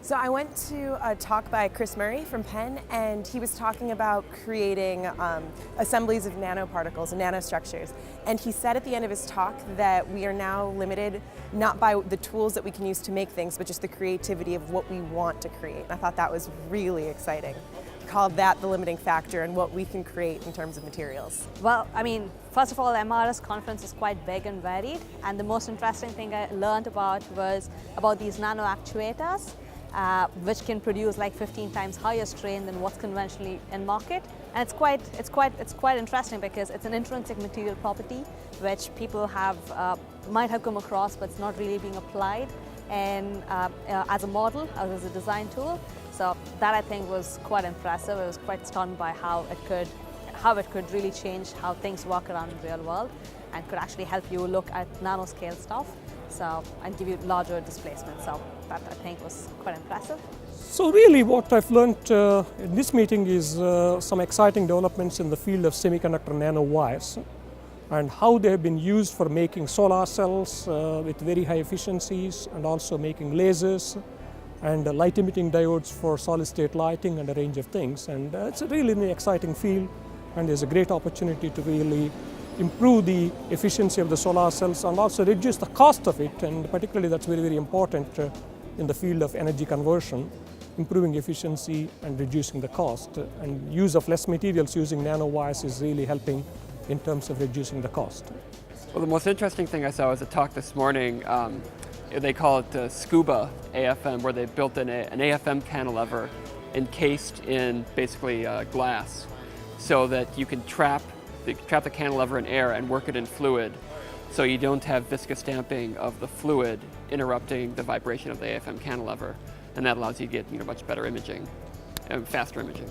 So I went to a talk by Chris Murray from Penn, and he was talking about creating assemblies of nanoparticles and nanostructures. And he said at the end of his talk that we are now limited not by the tools that we can use to make things, but just the creativity of what we want to create. And I thought that was really exciting. He called that the limiting factor and what we can create in terms of materials. Well, I mean, first of all, the MRS conference is quite big and varied, and the most interesting thing I learned about was about these nano actuators, which can produce like 15 times higher strain than what's conventionally in market. And it's quite interesting because it's an intrinsic material property which people might have come across, but it's not really being applied and as a model, as a design tool. So that I think was quite impressive. I was quite stunned by how it could really change how things work around in the real world and could actually help you look at nanoscale stuff, so, and give you larger displacement. So that I think was quite impressive. So really what I've learned in this meeting is some exciting developments in the field of semiconductor nanowires and how they have been used for making solar cells with very high efficiencies, and also making lasers and light emitting diodes for solid state lighting and a range of things. And it's a really an exciting field, and there's a great opportunity to really improve the efficiency of the solar cells and also reduce the cost of it, and particularly that's very, very important in the field of energy conversion, improving efficiency and reducing the cost. And use of less materials using nanowires is really helping in terms of reducing the cost. Well, the most interesting thing I saw was a talk this morning. They call it SCUBA AFM, where they built an AFM cantilever encased in basically glass, so that you can trap the cantilever in air and work it in fluid, so you don't have viscous damping of the fluid interrupting the vibration of the AFM cantilever, and that allows you to get much better imaging and faster imaging.